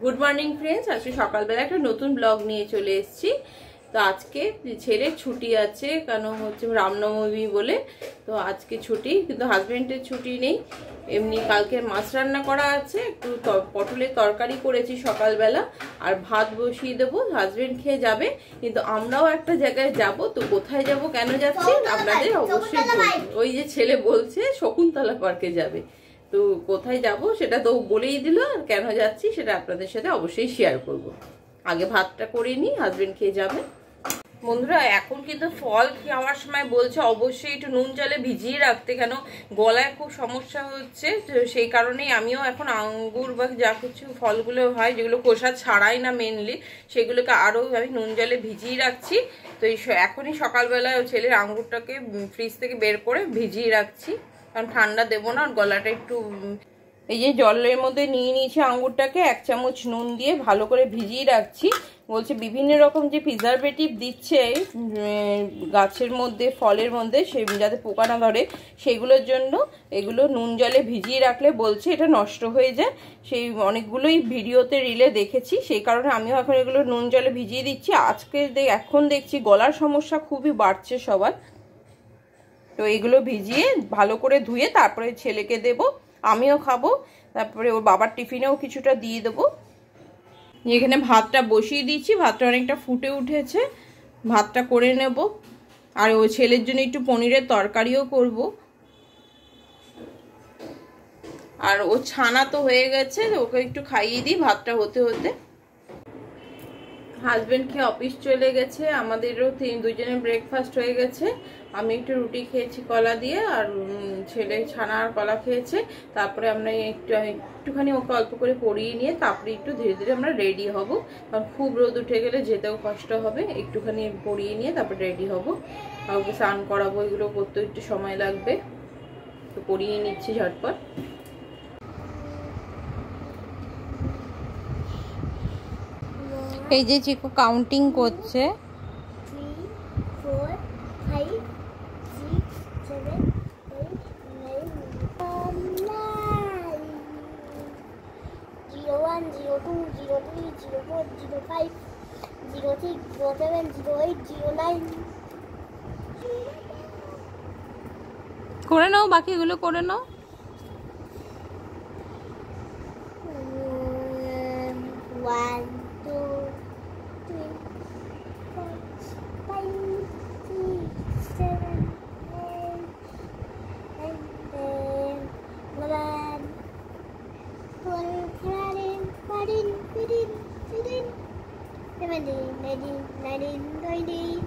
Good morning friends, আজকে সকালবেলা একটা নতুন ব্লগ নিয়ে চলে এসেছি। তো আজকে ছেলের ছুটি আছে, কেন হচ্ছে রামনবমী বলে। তো আজকে ছুটি, কিন্তু হাজবেন্ডের ছুটি নেই। এমনি কালকে মাছ রান্না করা আছে, একটু পটলের তরকারি করেছি সকালবেলা, আর ভাত বসিয়ে দেবো। হাজবেন্ড খেয়ে যাবে, কিন্তু আমরাও একটা জায়গায় যাব। তো কোথায় যাব, কেন যাচ্ছি আপনাদের অবশ্যই বলবো। ওই যে ছেলে বলছে শকুন্তলা পার্কে যাবে, তো কোথায় যাব সেটা তো বলেই দিল, আর কেন যাচ্ছি সেটা আপনাদের সাথে অবশ্যই শেয়ার করব। আগে ভাতটা করে নিই, হাজবেন্ড খেয়ে যাবে। বন্ধুরা, এখন কিন্তু ফল খাওয়ার সময় বলছে অবশ্যই একটু নুন জলে ভিজিয়ে রাখতে, কেন গলায় খুব সমস্যা হচ্ছে। তো সেই কারণেই আমিও এখন আঙ্গুর বা যা কিছু ফলগুলো হয় যেগুলো খোসা ছাড়াই না মেনলি, সেগুলোকে আরও আমি নুন জলে ভিজিয়ে রাখছি। তো এখনই সকালবেলা ছেলের আঙ্গুরটাকে ফ্রিজ থেকে বের করে ভিজিয়ে রাখছি, কারণ ঠান্ডা দেবো না। আর গলাটা একটু, এই যে জলের মধ্যে নিয়ে নিয়েছি আঙ্গুরটাকে, 1 চামচ নুন দিয়ে ভালো করে ভিজিয়ে রাখছি। বলছে বিভিন্ন রকম যে প্রিজারভেটিভ দিচ্ছে গাছের মধ্যে, ফলের মধ্যে, সে যাতে পোকা না ধরে, সেগুলোর জন্য এগুলো নুন জলে ভিজিয়ে রাখলে বলছে এটা নষ্ট হয়ে যায়। সেই অনেকগুলোই ভিডিওতে রিলে দেখেছি, সেই কারণে আমিও এখন এগুলো নুন জলে ভিজিয়ে দিচ্ছি। এখন দেখছি গলার সমস্যা খুবই বাড়ছে সবার। তো এগুলো ভিজিয়ে ভালো করে ধুয়ে তারপরে ছেলেকে দেব, আমিও খাবো, তারপরে ওর বাবার টিফিনেও কিছুটা দিয়ে দেবো। এখানে ভাতটা বসিয়ে দিচ্ছি, ভাতটা অনেকটা ফুটে উঠেছে, ভাতটা করে নেব। আর ওই ছেলের জন্য একটু পনিরের তরকারিও করব। আর ও ছানা তো হয়ে গেছে, ওকে একটু খাইয়ে দিই ভাতটা হতে হতে। হাজবেন্ড খেয়ে অফিস চলে গেছে, আমাদেরও দুজনের ব্রেকফাস্ট হয়ে গেছে। আমি একটু রুটি খেয়েছি কলা দিয়ে, আর ছেলে ছানা আর কলা খেয়েছে। তারপরে আমরা একটুখানি ওকে অল্প করে পরিয়ে নিয়ে তারপরে একটু ধীরে ধীরে আমরা রেডি হব, কারণ খুব রোদ উঠে গেলে যেতেও কষ্ট হবে। একটুখানি পরিয়ে নিয়ে তারপরে রেডি হব। আর ওকে স্নান করাবো, এগুলো করতে একটু সময় লাগবে, তো পরিয়ে নিচ্ছি ঝটপট। এই যে চিকু কাউন্টিং করছে, 3, 4, 5, 6, 7, 8, 9, 01, 02, 03, 04, 05, 06, 07, 08, 09। করে নাও, বাকিগুলো করে নাও। 1, 2, 3, 4, 5, 6, 7, 8, 9, 10, 11, 12, 13, 14, 15, 16, 17, 18, 19, 20.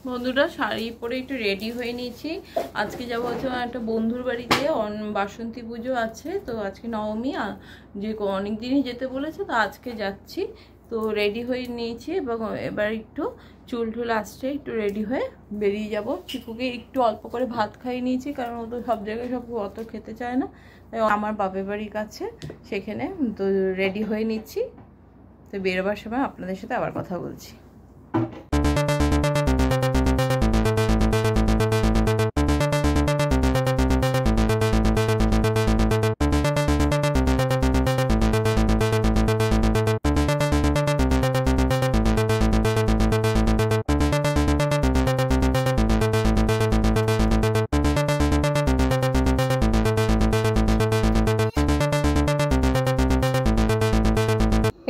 বন্ধুরা, শাড়ি পরে একটু রেডি হয়ে নিয়েছি। আজকে যাবো হচ্ছে একটা বন্ধুর বাড়িতে, বাসন্তী পুজো আছে। তো আজকে নবমী, যে অনেক দিনই যেতে বলেছে, তো আজকে যাচ্ছি। তো রেডি হয়ে নিয়েছি, এবং এবার একটু চুল টুল আসছে, একটু রেডি হয়ে বেরিয়ে যাব। চিকুকে একটু অল্প করে ভাত খাইয়ে নিয়েছি, কারণ ও তো সব জায়গায় সব অত খেতে চায় না। তাই আমার বাপের বাড়ির কাছে সেখানে তো রেডি হয়ে নিচ্ছি। তো বেরোবার সময় আপনাদের সাথে আবার কথা বলছি।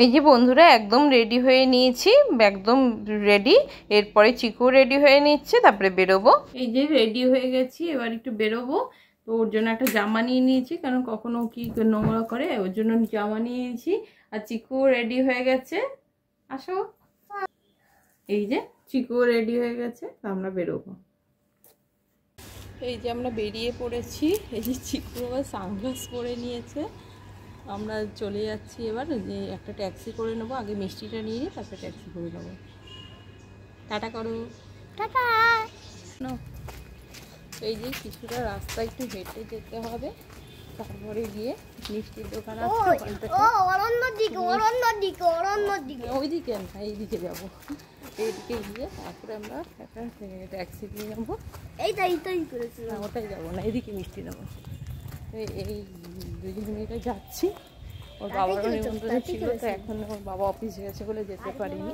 এই যে বন্ধুরা, একদম রেডি হয়ে নিয়েছি, একদম রেডি। এরপরে চিকু রেডি হয়ে নিচ্ছে, তারপরে বেরোবো। এই যে রেডি হয়ে গেছি, এবার একটু বেরোবো। তো ওর জন্য একটা জামা নিয়ে নিয়েছি, কারণ কখনো কি নোংরা করে, ওর জন্য জামা নিয়ে নিয়েছি। আর চিকু রেডি হয়ে গেছে, আসো। এই যে চিকু রেডি হয়ে গেছে, তো আমরা বেরোবো। এই যে আমরা বেরিয়ে পড়েছি। এই যে চিকু আবার সানগ্লাস পরে নিয়েছে। আমরা চলে যাচ্ছি এবার, যে একটা ট্যাক্সি করে নেবো। আগে মিষ্টিটা নিয়ে নিই, তারপরে ট্যাক্সি করে নেবো। টাটা করো, টাটা। এই যে কিছুটা রাস্তা একটু হেঁটে যেতে হবে, তারপরে গিয়ে মিষ্টির দোকান আছে, ওইদিকে না, এইদিকে যাবো। এইদিকে গিয়ে তারপরে আমরা একটা ট্যাক্সি নিয়ে নেবো। এইটাই করেছিলাম, ওটাই যাবো না, এইদিকে মিষ্টি নেবো। এই দুজন মিলে যাচ্ছি, ওর বাবারও নিমন্ত্রণ ছিল, তো এখন ওর বাবা অফিসে গেছে বলে যেতে পারিনি।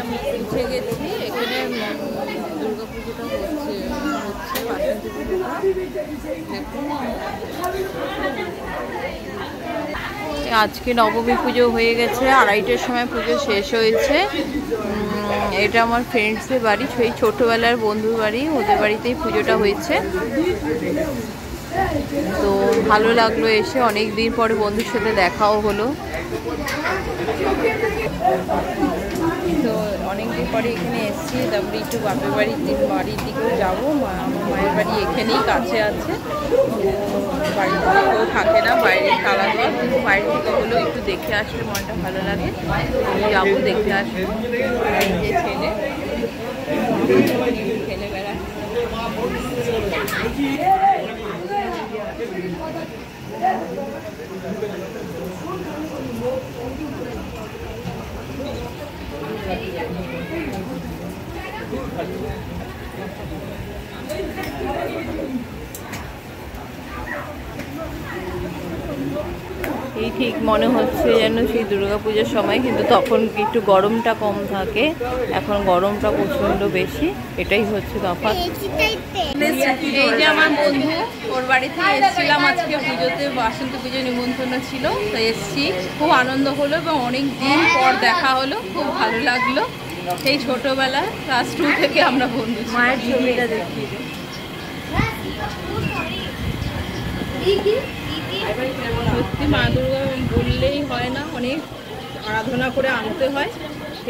আমি পৌঁছে গেছি, এখানে দুর্গা পুজোটা হচ্ছে বাসন্তী পুজোটা। আজকে নবমী পুজো হয়ে গেছে, 2:30টার সময় পুজো শেষ হয়েছে। এটা আমার ফ্রেন্ডসের বাড়ি, সেই ছোটোবেলার বন্ধুর বাড়ি, ওদের বাড়িতেই পুজোটা হয়েছে। তো ভালো লাগলো এসে, অনেক দিন পরে বন্ধুর সাথে দেখাও হলো। তো অনেকদিন পরে এখানে এসেছি, তারপরে একটু বাপের বাড়ির দিকেও যাবো। আমার মায়ের বাড়ি এখানেই কাছে আছে, বাড়িতে কেউ থাকে না, বাইরে তালা দেওয়া, কিন্তু বাইরে থেকে হলেও একটু দেখে আসলে মনটা ভালো লাগে। যাবো, দেখে আসবো। এই যে ছেলে খেলে বেড়াচ্ছে। এই ঠিক মনে হচ্ছে যেন সেই দুর্গাপূজার সময়, কিন্তু তখন একটু গরমটা কম থাকে, এখন গরমটা প্রচন্ড বেশি, এটাই হচ্ছে তফাৎ। এই যে আমার বন্ধু, ওর বাড়িতে এসেছিলাম আজকে পুজোতে, বাসন্তী পুজো নিমন্ত্রণ ছিল, তো এসছি, খুব আনন্দ হলো এবং অনেক দিন পর দেখা হলো, খুব ভালো লাগলো। সেই ছোটবেলা ক্লাস 2 থেকে আমরা বন্ধু। মায়ের ছবিটা দেখি, সত্যি মা দুর্গা বললেই হয় না, অনেক আরাধনা করে আনতে হয়।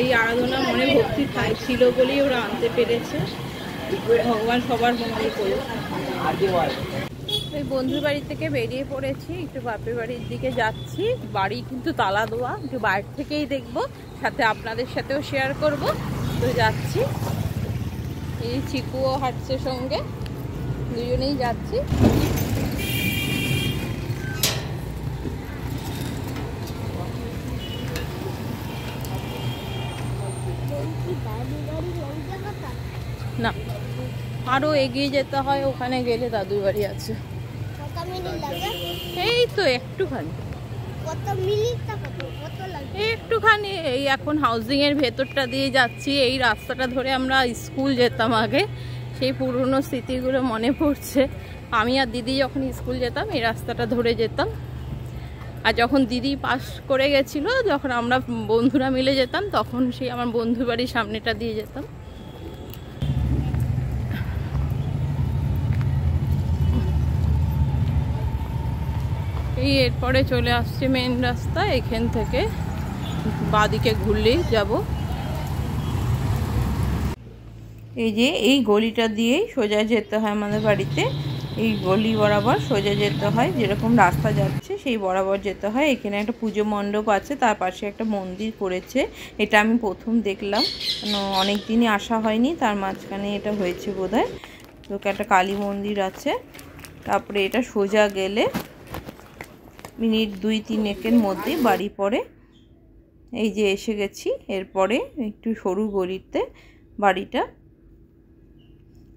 এই আরাধনা মনে ভক্তি ছিল বলেই ওরা আনতে পেরেছে। ভগবান সবার মঙ্গল করুক। ওই বন্ধুর বাড়ি থেকে বেরিয়ে পড়েছি, একটু বাপের বাড়ির দিকে যাচ্ছি। বাড়ি কিন্তু তালা দেওয়া, একটু বাইরে থেকেই দেখবো, সাথে আপনাদের সাথেও শেয়ার করব। তো যাচ্ছি, এই চিকুও হাঁটছে সঙ্গে, দুজনেই যাচ্ছি। না, আরো এগিয়ে যেতে হয়, ওখানে গেলে দাদুর বাড়ি আছে। এই তো একটুখানি, একটুখানি। এই এখন হাউজিং এর ভেতরটা দিয়ে যাচ্ছি। এই রাস্তাটা ধরে আমরা স্কুল যেতাম আগে, সেই পুরনো স্মৃতিগুলো মনে পড়ছে। আমি আর দিদি যখন স্কুল যেতাম এই রাস্তাটা ধরে যেতাম, আর যখন দিদি পাস করে গেছিল, যখন আমরা বন্ধুরা মিলে যেতাম, তখন সেই আমার বন্ধুর বাড়ির সামনেটা দিয়ে যেতাম। এই এরপরে চলে আসছে মেন রাস্তা, এখান থেকে বাঁদিকে ঘুরলেই যাব। এই যে এই গলিটা দিয়েই সোজা যেতে হয় আমাদের বাড়িতে, এই গলি বরাবর সোজা যেতে হয়, যেরকম রাস্তা যাচ্ছে সেই বরাবর যেতে হয়। এখানে একটা পুজো মণ্ডপ আছে, তার পাশে একটা মন্দির করেছে, এটা আমি প্রথম দেখলাম, অনেক দিনই আসা হয়নি, তার মাঝখানে এটা হয়েছে বোধহয়। তো একটা কালী মন্দির আছে, তারপরে এটা সোজা গেলে মিনিট 2-3 মধ্যেই বাড়ি পড়ে। এই যে এসে গেছি, এরপরে একটু সরু গলিতে বাড়িটা।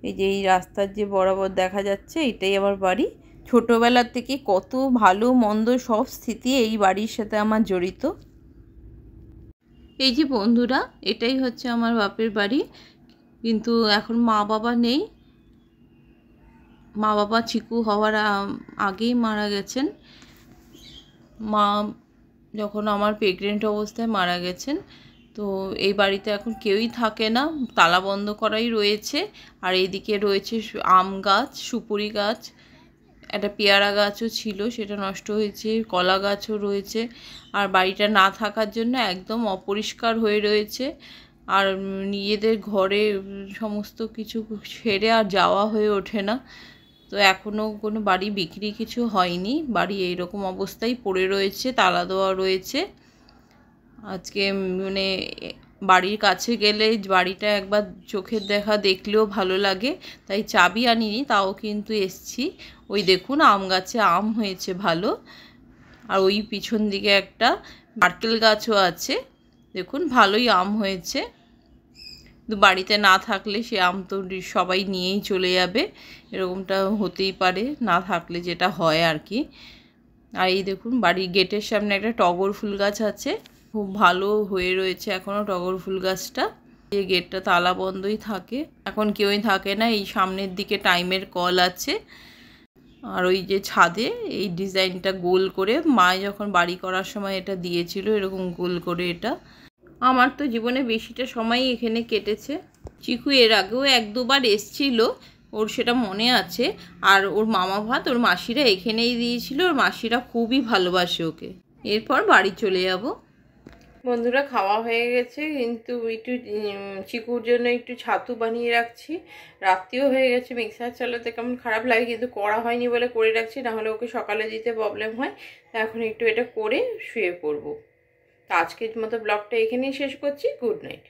এই যে এই রাস্তার যে বরাবর দেখা যাচ্ছে, এটাই আমার বাড়ি। ছোটোবেলার থেকে কত ভালো মন্দ সব স্মৃতি এই বাড়ির সাথে আমার জড়িত। এই যে বন্ধুরা, এটাই হচ্ছে আমার বাপের বাড়ি, কিন্তু এখন মা বাবা নেই। মা বাবা চিকু হওয়ার আগেই মারা গেছেন। মা যখন আমার প্রেগনেন্ট অবস্থায় মারা গেছেন। তো এই বাড়িতে এখন কেউই থাকে না, তালা বন্ধ করাই রয়েছে। আর এইদিকে রয়েছে আম গাছ, সুপুরি গাছ, একটা পেয়ারা গাছও ছিল, সেটা নষ্ট হয়েছে, কলা গাছও রয়েছে। আর বাড়িটা না থাকার জন্য একদম অপরিষ্কার হয়ে রয়েছে, আর নিজেদের ঘরে সমস্ত কিছু ছেড়ে আর যাওয়া হয়ে ওঠে না। তো এখনও কোনো বাড়ি বিক্রি কিছু হয়নি, বাড়ি এইরকম অবস্থায় পড়ে রয়েছে, তালা দেওয়া রয়েছে। আজকে মানে বাড়ির কাছে গেলে বাড়িটা একবার চোখের দেখা দেখলেও ভালো লাগে, তাই চাবি আনিনি, তাও কিন্তু এসছি। ওই দেখুন আম গাছে আম হয়েছে ভালো, আর ওই পিছন দিকে একটা নারকেল গাছও আছে। দেখুন ভালোই আম হয়েছে, কিন্তু বাড়িতে না থাকলে সে আম তো সবাই নিয়েই চলে যাবে, এরকমটা হতেই পারে, না থাকলে যেটা হয় আর কি। আর এই দেখুন বাড়ির গেটের সামনে একটা টগর ফুল গাছ আছে, খুব ভালো হয়ে রয়েছে এখনও টগর ফুল গাছটা। এই গেটটা তালা বন্ধই থাকে, এখন কেউই থাকে না। এই সামনের দিকে টাইমের কল আছে। আর ওই যে ছাদে এই ডিজাইনটা গোল করে মা যখন বাড়ি করার সময় এটা দিয়েছিল, এরকম গোল করে। এটা আমার তো জীবনে বেশিটা সময় এখানে কেটেছে। চিকু এর আগেও 1-2 বার এসছিল, ওর সেটা মনে আছে। আর ওর মামা ভাত ওর মাসিরা এখানেই দিয়েছিল, ওর মাসিরা খুবই ভালোবাসে ওকে। এরপর বাড়ি চলে যাব। বন্ধুরা খাওয়া হয়ে গেছে, কিন্তু একটু চিকুর জন্য একটু ছাতু বানিয়ে রাখছি। রাত্রিও হয়ে গেছে, মিক্সার চালাতে কেমন খারাপ লাগে, কিন্তু করা হয়নি বলে করে রাখছি, নাহলে ওকে সকালে দিতে প্রবলেম হয়। এখন একটু এটা করে শুয়ে পড়বো। তো আজকের মতো ব্লগটা এখানেই শেষ করছি। Good night.